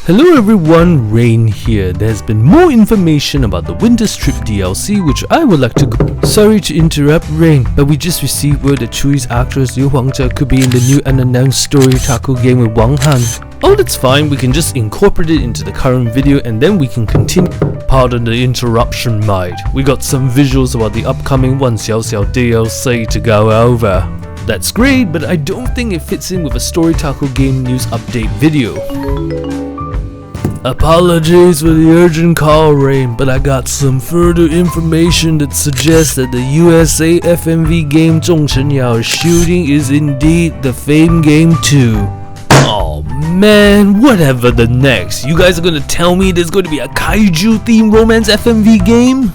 Hello everyone, Rain here. There's been more information about the Winter Strip DLC which I would like to go. Sorry to interrupt, Rain, but we just received word that Chui's actress Liu Huangzhe could be in the new unannounced STORYTACO game with Wang Han. Oh, that's fine, we can just incorporate it into the current video and then we can continue. Pardon the interruption, mate. We got some visuals about the upcoming Wan Xiaoxiao DLC to go over. That's great, but I don't think it fits in with a STORYTACO game news update video. Apologies for the urgent call, Rain, but I got some further information that suggests that the USA FMV game Zhong Chenyao'S shooting is indeed the famed game too. Oh man, whatever the next. You guys are gonna tell me there's gonna be a kaiju themed romance FMV game?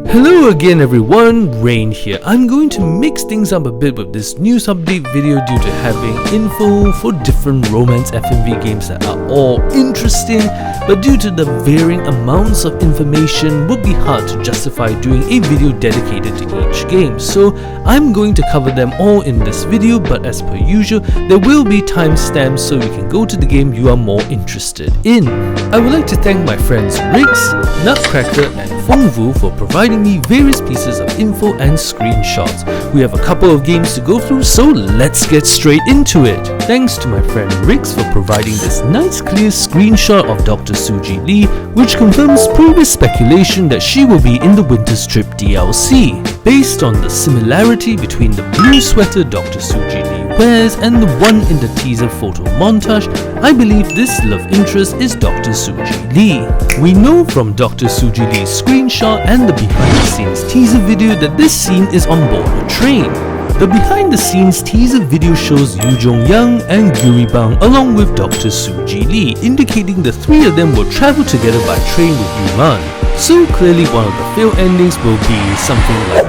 Hello again everyone, Rain here. I'm going to mix things up a bit with this news update video due to having info for different romance FMV games that are all interesting, but due to the varying amounts of information, it would be hard to justify doing a video dedicated to each game. So I'm going to cover them all in this video, but as per usual, there will be timestamps so you can go to the game you are more interested in. I would like to thank my friends Riggs, Nutcracker and Yeon-woo for providing me various pieces of info and screenshots. We have a couple of games to go through, so let's get straight into it. Thanks to my friend Riggs for providing this nice clear screenshot of Dr. Suji Lee, which confirms previous speculation that she will be in the Winter Strip DLC. Based on the similarity between the blue sweater Dr. Suji Lee wears and the one in the teaser photo montage, I believe this love interest is Dr. Suji Lee. We know from Dr. Suji Lee's screenshot and the behind the scenes teaser video that this scene is on board a train. The behind the scenes teaser video shows Yoo Jong-young and Gyeoudi along with Dr. Suji Lee, indicating the three of them will travel together by train with Woohyun. So clearly one of the failed endings will be something like,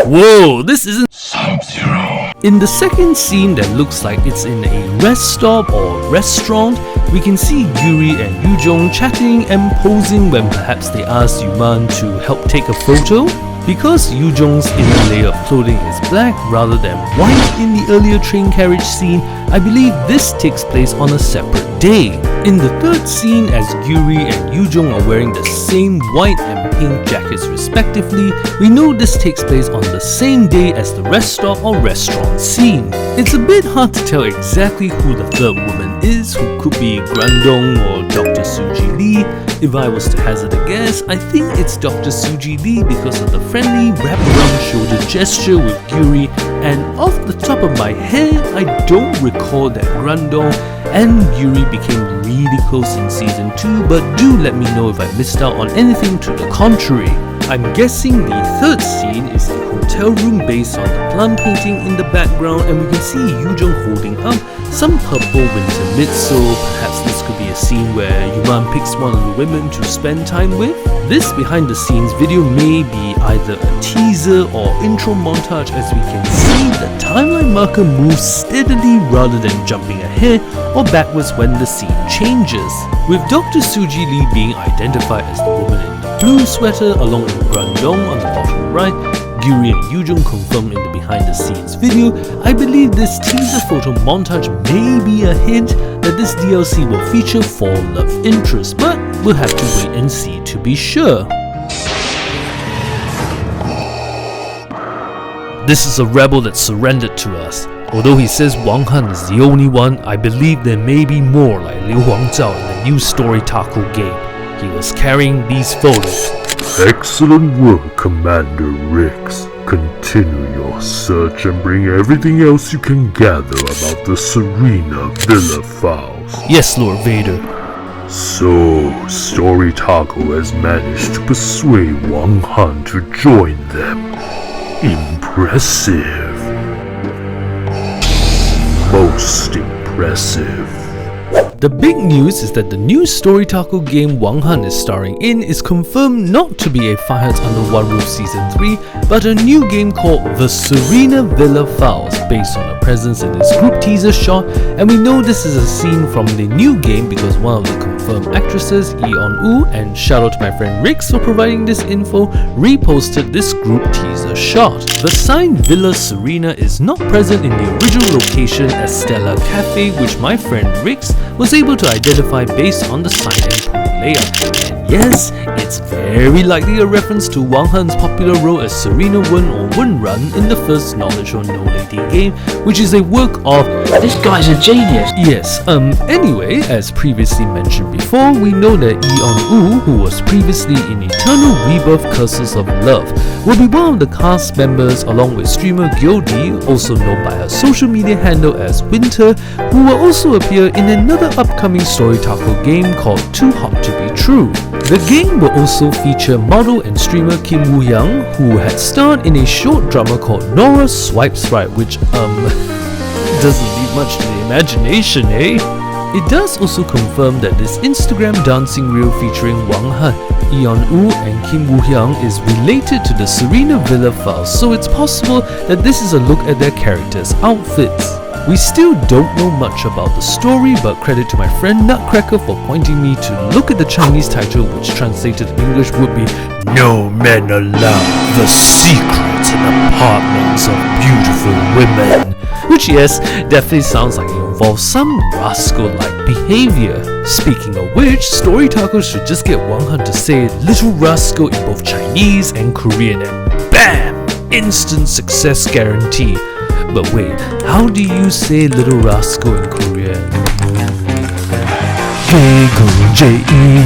whoa, this isn't Sub-Zero. In the second scene that looks like it's in a rest stop or restaurant, we can see Gyeoudi and Yoo Jong chatting and posing when perhaps they ask Woohyun to help take a photo. Because Yoo Jong's inner layer of clothing is black rather than white in the earlier train carriage scene, I believe this takes place on a separate day. In the third scene, as Gyeoudi and Yoo Jong are wearing the same white and pink jackets respectively, we know this takes place on the same day as the rest stop or restaurant scene. It's a bit hard to tell exactly who the third woman is, who could be Grandong or Dr. Suji Lee. If I was to hazard a guess, I think it's Dr. Suji Lee because of the friendly wrap-around shoulder gesture with Gyeoudi, and off the top of my head, I don't recall that Grandong and Gyeoudi became really close in season 2, but do let me know if I missed out on anything to the contrary. I'm guessing the third scene is a hotel room based on the plum painting in the background, and we can see Yoo Jong holding up some purple winter mitts, so perhaps this could be a scene where Woohyun picks one of the women to spend time with. This behind the scenes video may be either a teaser or intro montage, as we can see the timeline marker moves steadily rather than jumping ahead or backwards when the scene changes. With Dr. Suji Lee being identified as the woman in the blue sweater along with Grandong on the bottom right, Gyeoudi and Yoo Jong confirmed in the behind the scenes video, I believe this teaser photo montage may be a hint that this DLC will feature 4 love interests, but we'll have to wait and see to be sure. This is a rebel that surrendered to us. Although he says Wang Han is the only one, I believe there may be more like Liu Huangzhe in the new STORYTACO game. He was carrying these photos. Excellent work, Commander Riggs. Continue your search and bring everything else you can gather about the Serena Villa files. Yes, Lord Vader. So, STORYTACO has managed to persuade Wang Han to join them. Impressive. Most impressive. The big news is that the new STORYTACO game Woohyun is starring in is confirmed not to be a Fire Hearts Under One Roof Season 3, but a new game called The Serena Villa Files, based on her presence in this group teaser shot, and we know this is a scene from the new game because one of the confirmed actresses, Yeon-woo, and shout out to my friend Rix for providing this info, reposted this group teaser shot. The signed Villa Serena is not present in the original location as Stella Cafe, which my friend Rix was able to identify based on the sign and pool layout. And yes, it's very likely a reference to Wang Han's popular role as Serena Wen or Wen-run in the first Knowledge or No Lady game, which is a work of this guy's a genius. Yes, anyway, as previously mentioned before, we know that Yeon-woo, who was previously in Eternal Rebirth Curses of Love, will be one of the cast members along with streamer Gyeoudi, also known by her social media handle as Winter, who will also appear in another upcoming STORYTACO game called Too Hot to Be True. The game will also feature model and streamer Kim Woo-hyun, who had starred in a short drama called Nora Swipes Right, which doesn't leave much to the imagination, eh? It does also confirm that this Instagram dancing reel featuring Wang Han, Yeon-woo and Kim Woo-hyun is related to the Serena Villa Files, so it's possible that this is a look at their characters' outfits. We still don't know much about the story, but credit to my friend Nutcracker for pointing me to look at the Chinese title, which translated in English would be No Men Allowed, The Secrets and Apartments of Beautiful Women. Which, yes, definitely sounds like it involves some rascal-like behavior. Speaking of which, STORYTACO should just get Wang Han to say Little Rascal in both Chinese and Korean, and BAM! Instant success guarantee. But wait, how do you say Little Rascal in Korean? Gyeoul J-E.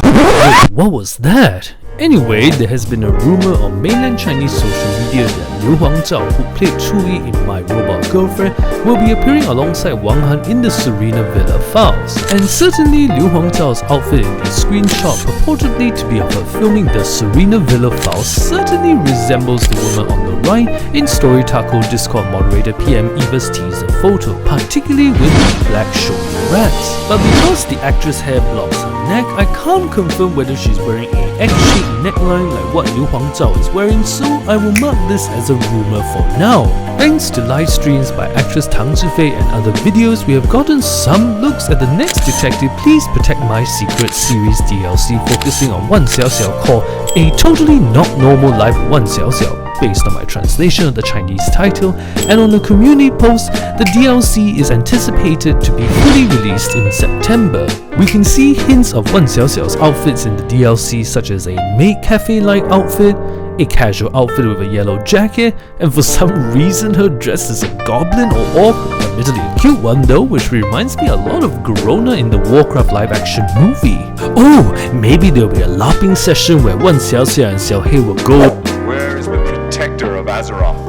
Wait, what was that? Anyway, there has been a rumor on mainland Chinese social media that Liu Huangzhao, who played Toughie in My Robot Girlfriend, will be appearing alongside Wang Han in the Serena Villa Files. And certainly Liu Huangzhao's outfit in the screenshot purportedly to be of her filming the Serena Villa Files certainly resembles the woman on the right in STORYTACO Discord moderator PM Eva's teaser photo, particularly with the black shoulder rats. But because the actress' hair blocks her neck, I can't confirm whether she's wearing a X-shaped neckline like what Liu Huangzhao is wearing, so I will mark this as a rumor for now. Thanks to live streams by actress Tang Zhifei and other videos, we have gotten some looks at the next Detective Please Protect My Secret series DLC focusing on Wan Xiaoxiao called A Totally Not Normal Life Wan Xiaoxiao, based on my translation of the Chinese title, and on a community post, the DLC is anticipated to be fully released in September. We can see hints of Wan Xiaoxiao's outfits in the DLC, such as a maid cafe-like outfit, a casual outfit with a yellow jacket, and for some reason her dress is a goblin or orc, admittedly a cute one though, which reminds me a lot of Garona in the Warcraft live-action movie. Oh, maybe there'll be a LARPing session where Wan Xiaoxiao and Xiaohei will go. Where is the protector of Azeroth?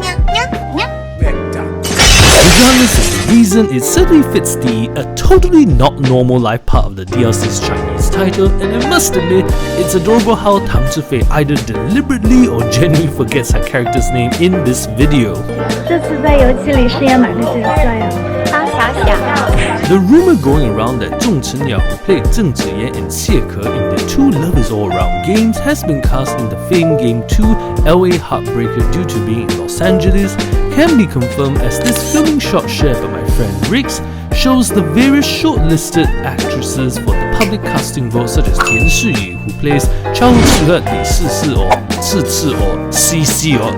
Regardless of the reason, it certainly fits the A Totally Not Normal Life part of the DLC's Chinese title, and I must admit, it's adorable how Tang Zhifei either deliberately or genuinely forgets her character's name in this video. The rumor going around that Zhong Chenyao'S, who played Zheng Ziyan and Xie Ke in the two Love Is All Around games, has been cast in the famed game 2 LA Heartbreaker due to being in Los Angeles, can be confirmed as this filming shot shared by my friend Rix shows the various shortlisted actresses for the public casting vote, such as Tian Shiyu, who plays childhood sweetheart Li Sisi or Ci or Cici or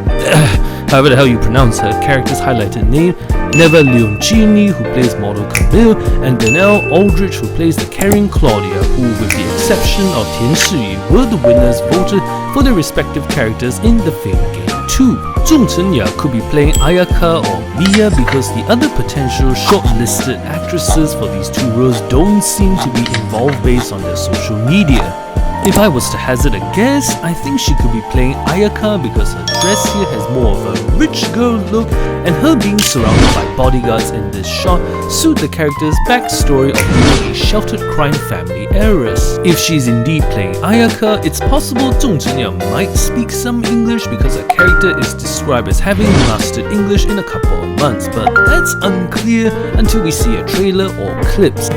however the hell you pronounce her character's highlighted name, Neva Leoncini, who plays model Camille, and Danielle Aldrich, who plays the caring Claudia, who, with the exception of Tian Shiyu, were the winners voted for their respective characters in the famed game 2. Zhong Chenyao could be playing Ayaka or Mia because the other potential shortlisted actresses for these two roles don't seem to be involved based on their social media. If I was to hazard a guess, I think she could be playing Ayaka because her dress here has more of a rich girl look, and her being surrounded by bodyguards in this shot suit the character's backstory of being a sheltered crime family heiress. If she's indeed playing Ayaka, it's possible Zhong Chenyao might speak some English because her character is described as having mastered English in a couple of months, but that's unclear until we see a trailer or clips.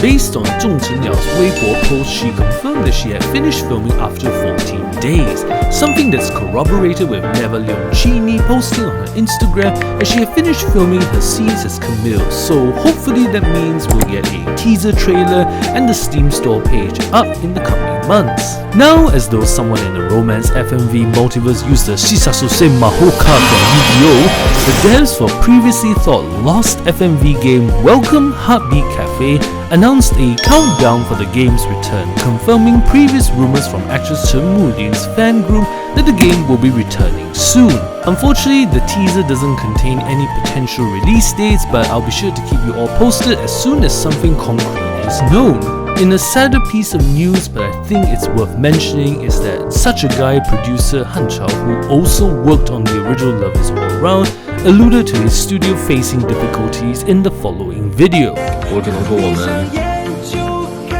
Based on Zhong Chenyao'S Weibo post, she confirmed that she had finished filming after 14 days, something that's corroborated with Never Leoncini posting on her Instagram that she had finished filming her scenes as Camille, so hopefully that means we'll get a teaser trailer and the Steam store page up in the coming months. Now, as though someone in the romance FMV multiverse used the Shisasuse Maho card from Yu-Gi-Oh!, the devs for previously thought lost FMV game Welcome Heartbeat Cafe announced a countdown for the game's return, confirming previous rumors from actress Chen Mulin's fan group that the game will be returning soon. Unfortunately, the teaser doesn't contain any potential release dates, but I'll be sure to keep you all posted as soon as something concrete is known. In a sadder piece of news, but I think it's worth mentioning, is that Such a Guy producer Han Chao, who also worked on the original Love Is All Around, alluded to his studio facing difficulties in the following video. 我只能说我们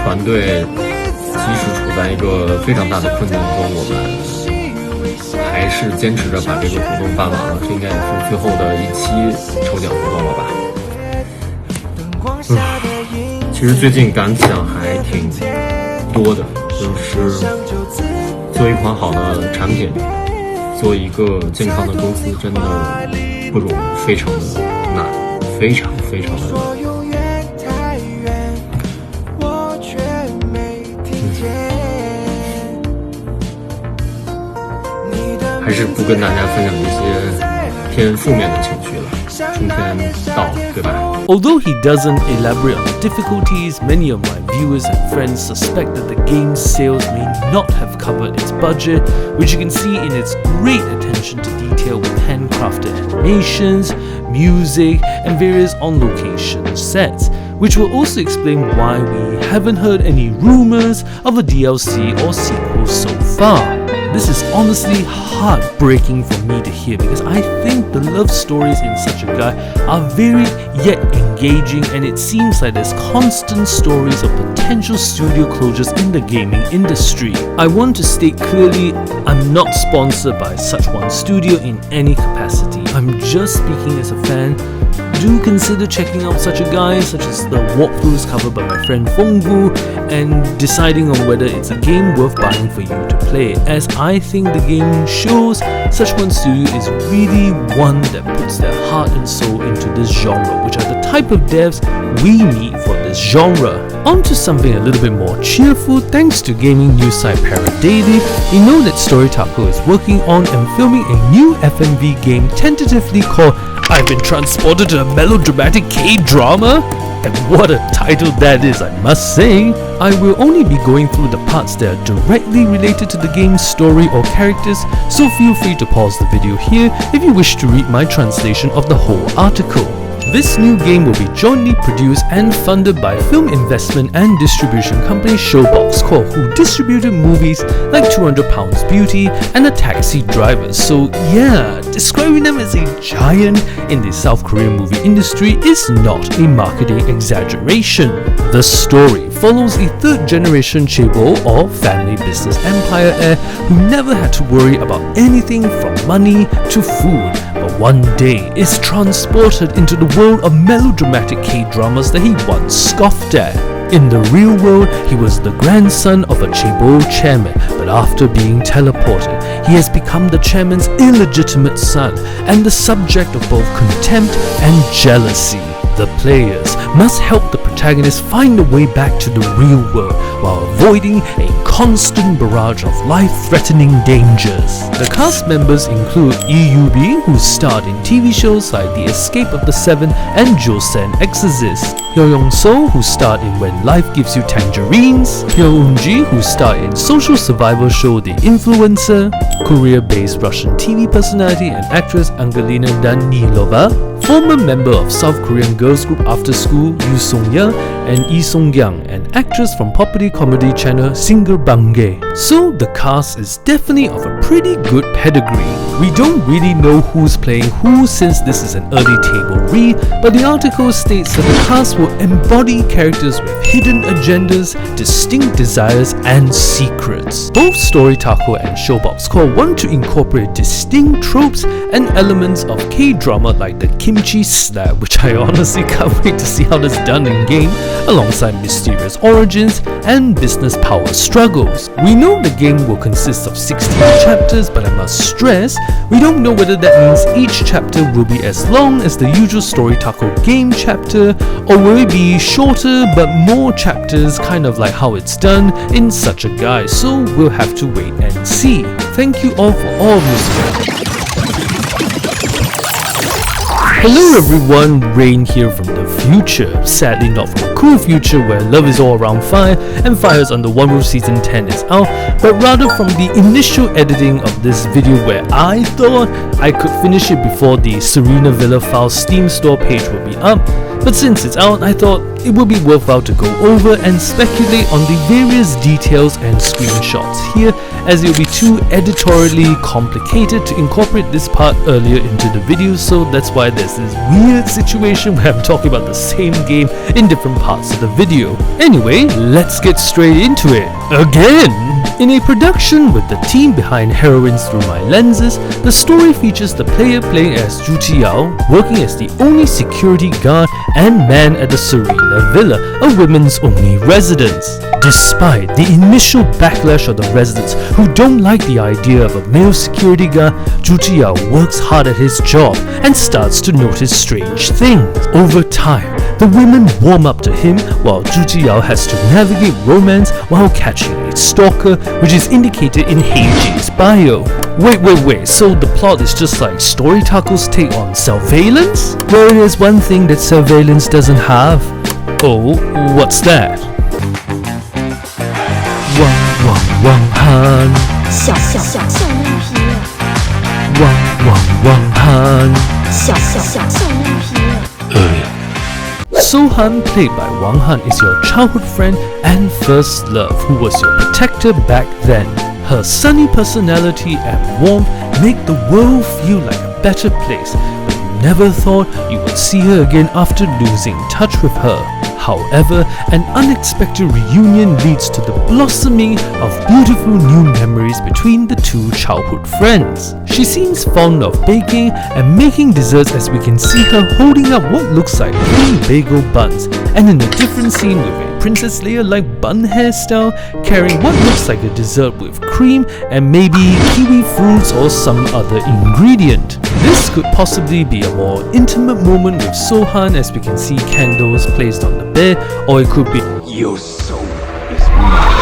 团队即使处在一个非常大的困境中，我们还是坚持着把这个活动办完了，这应该也是最后的一期抽奖活动了吧。其实最近感想还挺多的，就是做一款好的产品，做一个健康的公司真的不容易，非常的难，非常非常的难。还是不跟大家分享一些偏负面的情绪了，春天到了，对吧？ Although he doesn't elaborate on the difficulties, many of my viewers and friends suspect that the game's sales may not have covered its budget, which you can see in its great attention to detail with handcrafted animations, music, and various on-location sets, which will also explain why we haven't heard any rumors of a DLC or sequel so far. This is honestly heartbreaking for me to hear because I think the love stories in Such a Guy are varied yet engaging, and it seems like there's constant stories of potential studio closures in the gaming industry. I want to state clearly, I'm not sponsored by such one studio in any capacity. I'm just speaking as a fan. Do consider checking out Such a Guy, such as the walkthroughs covered by my friend Fenggu, and deciding on whether it's a game worth buying for you to play, as I think the game shows Such One Studio is really one that puts their heart and soul into this genre, which are the type of devs we need for this genre. On to something a little bit more cheerful. Thanks to gaming news site Paradaily, we know that STORYTACO is working on and filming a new FMV game tentatively called I've Been Transported to a Melodramatic K-Drama? And what a title that is, I must say. I will only be going through the parts that are directly related to the game's story or characters, so feel free to pause the video here if you wish to read my translation of the whole article. This new game will be jointly produced and funded by film investment and distribution company Showbox Corp, who distributed movies like 200 Pounds Beauty and A Taxi Driver. So yeah, describing them as a giant in the South Korean movie industry is not a marketing exaggeration. The story follows a third-generation chaebol or family business empire heir who never had to worry about anything from money to food, but one day is transported into the world of melodramatic K-dramas that he once scoffed at. In the real world, he was the grandson of a chaebol chairman, but after being teleported, he has become the chairman's illegitimate son and the subject of both contempt and jealousy. The players must help the protagonist find a way back to the real world while avoiding a constant barrage of life-threatening dangers. The cast members include Eun-bi, who starred in TV shows like The Escape of the Seven and Joseon Exorcist, Yeon-woo, who starred in When Life Gives You Tangerines, Hyun-ji, who starred in social survival show The Influencer, Korea-based Russian TV personality and actress Angelina Danilova, former member of South Korean girls group After School Yoo Sung-yeon and Lee Sung-young, and actress from popular comedy channel Singer Bangge. So the cast is definitely of a pretty good pedigree. We don't really know who's playing who since this is an early table read, but the article states that the cast will embody characters with hidden agendas, distinct desires, and secrets. Both StoryTaco and Showbox Core want to incorporate distinct tropes and elements of K-drama like the kimchi slap, which I honestly can't wait to see how that's done in game, alongside mysterious origins and business power struggles. We know the game will consist of 16 chapters, but I must stress, we don't know whether that means each chapter will be as long as the usual StoryTaco game chapter, or will it be shorter but more chapters, kind of like how it's done in such a guide, so we'll have to wait and see. Thank you all for all of your support. Hello everyone, Rain here from the future. Sadly not from a cool future where love is all around fire and Fires Under One Roof season 10 is out, but rather from the initial editing of this video where I thought I could finish it before the Serena Villa File Steam store page will be up. But since it's out, I thought it would be worthwhile to go over and speculate on the various details and screenshots here, as it will be too editorially complicated to incorporate this part earlier into the video, so that's why there's this weird situation where I'm talking about the same game in different parts of the video. Anyway, let's get straight into it. Again! In a production with the team behind Heroines Through My Lenses, the story features the player playing as Zhong Chenyao'S, working as the only security guard and man at the Serena Villa, a women's only residence. Despite the initial backlash of the residents who don't like the idea of a male security guard, Zhong Chenyao'S works hard at his job and starts to notice strange things. Over time, the women warm up to him while Zhong Chenyao'S has to navigate romance while catching a stalker, which is indicated in Hyeji's bio. Wait, so the plot is just like StoryTaco's take on Cellveilance? Well, there's one thing that Cellveilance doesn't have. Oh, what's that? Woohyun. Sohan, played by Woohyun, is your childhood friend and first love who was your protector back then. Her sunny personality and warmth make the world feel like a better place, but you never thought you would see her again after losing touch with her. However, an unexpected reunion leads to the blossoming of beautiful new memories between the two childhood friends. She seems fond of baking and making desserts, as we can see her holding up what looks like plain bagel buns, and in a different scene with a Princess Leia-like bun hairstyle, carrying what looks like a dessert with cream and maybe kiwi fruits or some other ingredient. This could possibly be a more intimate moment with Sohan, as we can see candles placed on the bed, or it could be your soul is mine.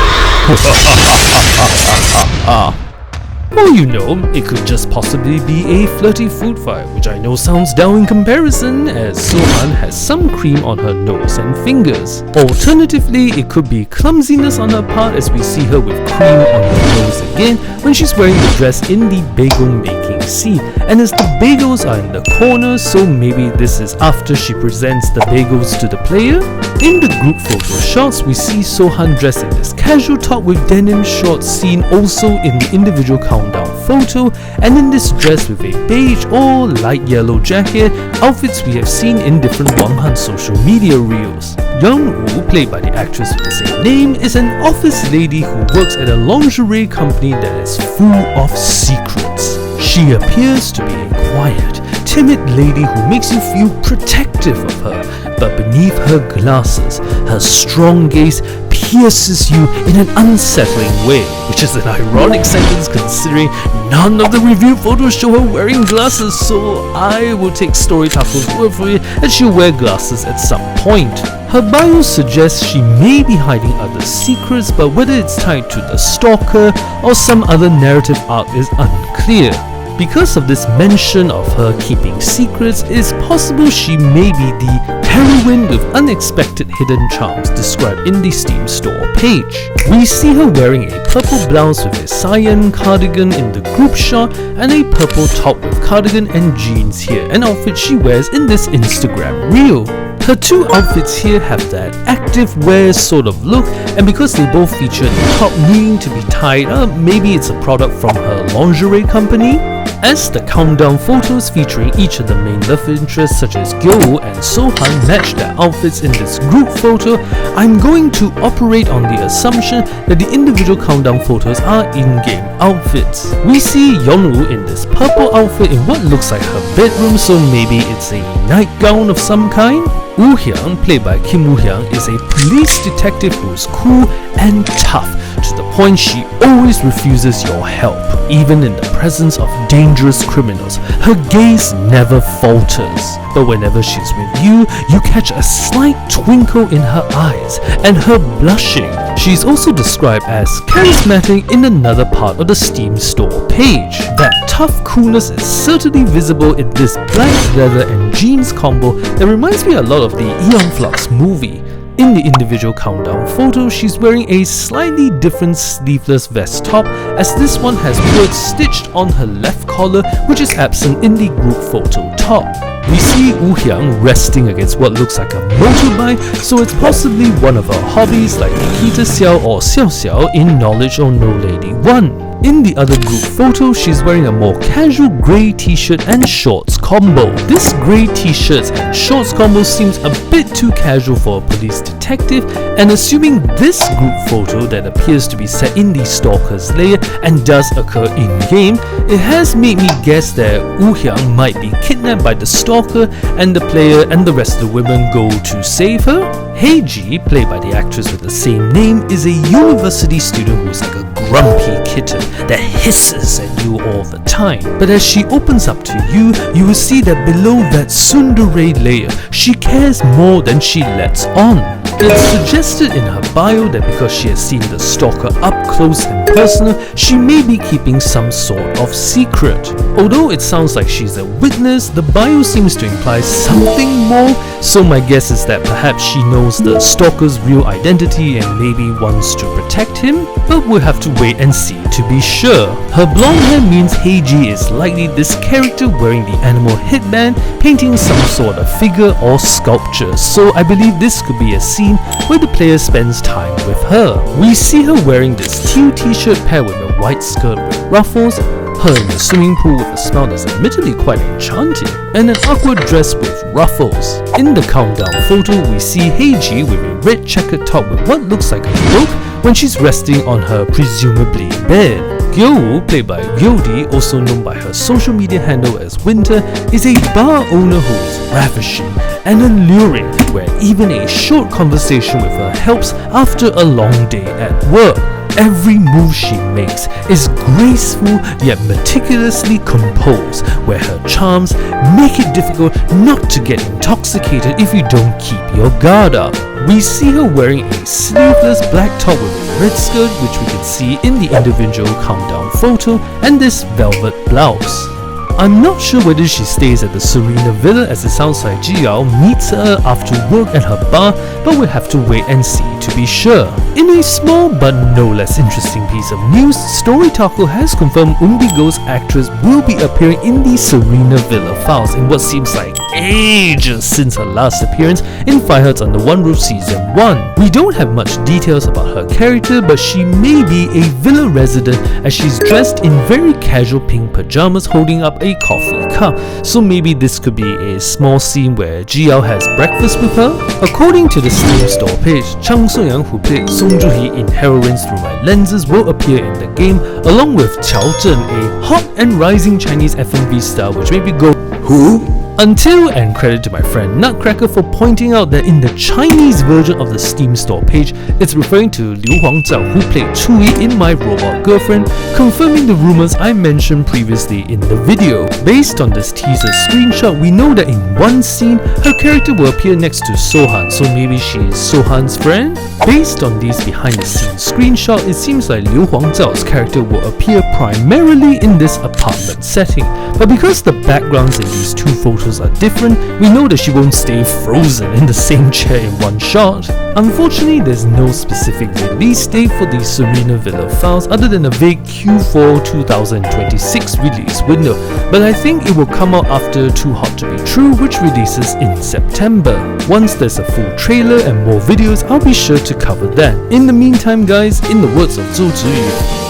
Or you know, it could just possibly be a flirty food fight, which I know sounds dull in comparison, as Sohan has some cream on her nose and fingers. Alternatively, it could be clumsiness on her part, as we see her with cream on her nose again when she's wearing the dress in the bagel making scene, and as the bagels are in the corner, so maybe this is after she presents the bagels to the player. In the group photo shots, we see Sohan dressed in this casual top with denim shorts seen also in the individual countdown photo, and in this dress with a beige or light yellow jacket, outfits we have seen in different Woohyun social media reels. Yeon-woo, played by the actress with the same name, is an office lady who works at a lingerie company that is full of secrets. She appears to be a quiet, timid lady who makes you feel protective of her, but beneath her glasses, her strong gaze pierces you in an unsettling way, which is an ironic sentence considering none of the review photos show her wearing glasses, so I will take StoryTaco's word for it that she'll wear glasses at some point. Her bio suggests she may be hiding other secrets, but whether it's tied to the stalker or some other narrative arc is unclear. Because of this mention of her keeping secrets, it's possible she may be the heroine with unexpected hidden charms described in the Steam store page. We see her wearing a purple blouse with a cyan cardigan in the group shot and a purple top with cardigan and jeans here, an outfit she wears in this Instagram reel. Her two outfits here have that active wear sort of look, and because they both feature the top needing to be tied up, maybe it's a product from her lingerie company. As the countdown photos featuring each of the main love interests such as Gyeoul and Sohan match their outfits in this group photo, I'm going to operate on the assumption that the individual countdown photos are in-game outfits. We see Yeon-woo in this purple outfit in what looks like her bedroom, so maybe it's a nightgown of some kind. Woo-hyun, played by Kim Woo-hyun, is a police detective who's cool and tough, to the point she always refuses your help. Even in the presence of dangerous criminals, her gaze never falters. But whenever she's with you, you catch a slight twinkle in her eyes and her blushing. She's also described as charismatic in another part of the Steam store page. That tough coolness is certainly visible in this black leather and jeans combo that reminds me a lot of the Yeon-woo movie. In the individual countdown photo, she's wearing a slightly different sleeveless vest top, as this one has words stitched on her left collar, which is absent in the group photo top. We see Woo-hyun resting against what looks like a motorbike, so it's possibly one of her hobbies like Nikita Xiao or Xiaoxiao in Knowledge or No Lady 1. In the other group photo, she's wearing a more casual grey t-shirt and shorts combo. This grey t-shirts and shorts combo seems a bit too casual for a police detective, and assuming this group photo that appears to be set in the stalker's lair and does occur in-game, it has made me guess that Woo-hyun might be kidnapped by the stalker and the player and the rest of the women go to save her. Hyeji, played by the actress with the same name, is a university student who's like a grumpy kitten that hisses at you all the time. But as she opens up to you, you will see that below that Tsundere layer, she cares more than she lets on. It's suggested in her bio that because she has seen the stalker up close and personal, she may be keeping some sort of secret. Although it sounds like she's a witness, the bio seems to imply something more, so my guess is that perhaps she knows the stalker's real identity and maybe wants to protect him, but we'll have to wait and see to be sure. Her blonde hair means Hyeji is likely this character wearing the animal headband, painting some sort of figure or sculpture, so I believe this could be a scene where the player spends time with her. We see her wearing this teal t-shirt paired with a white skirt with ruffles, her in the swimming pool with a smile that's admittedly quite enchanting, and an awkward dress with ruffles. In the countdown photo, we see Hyeji with a red checkered top with what looks like a cloak when she's resting on her presumably bed. Gyeoul, played by Gyeoudi, also known by her social media handle as Winter, is a bar owner who is ravishing and alluring, where even a short conversation with her helps after a long day at work. Every move she makes is graceful yet meticulously composed, where her charms make it difficult not to get intoxicated if you don't keep your guard up. We see her wearing a sleeveless black top with a red skirt, which we can see in the individual countdown photo, and this velvet blouse. I'm not sure whether she stays at the Serena villa, as it sounds like Gyeoul meets her after work at her bar, but we'll have to wait and see to be sure. In a small but no less interesting piece of news, STORYTACO has confirmed Eun-bi Ghost actress will be appearing in the Serena villa files in what seems like ages since her last appearance in Fire Hearts Under One Roof Season 1. We don't have much details about her character, but she may be a villa resident as she's dressed in very casual pink pajamas holding up a coffee cup, so maybe this could be a small scene where Gyeoul has breakfast with her. According to the Steam store page, Chang So-young, who played Jun-hee in Heroines Through My Lenses, will appear in the game along with Qiao Zhen, a hot and rising Chinese F&B star, which made me go, who? Until, and credit to my friend Nutcracker for pointing out that in the Chinese version of the Steam store page, it's referring to Liu Huangzhao, who played Chui in My Robot Girlfriend, confirming the rumors I mentioned previously in the video. Based on this teaser screenshot, we know that in one scene, her character will appear next to Sohan, so maybe she is Sohan's friend? Based on these behind the scenes screenshots, it seems like Liu Huangzhao's character will appear primarily in this apartment setting, but because the backgrounds in these two photos photos are different, we know that she won't stay frozen in the same chair in one shot. Unfortunately, there's no specific release date for the Serena Villa files other than a vague Q4 2026 release window, but I think it will come out after Too Hot to Be True, which releases in September. Once there's a full trailer and more videos, I'll be sure to cover that. In the meantime guys, in the words of Zhou Ziyu,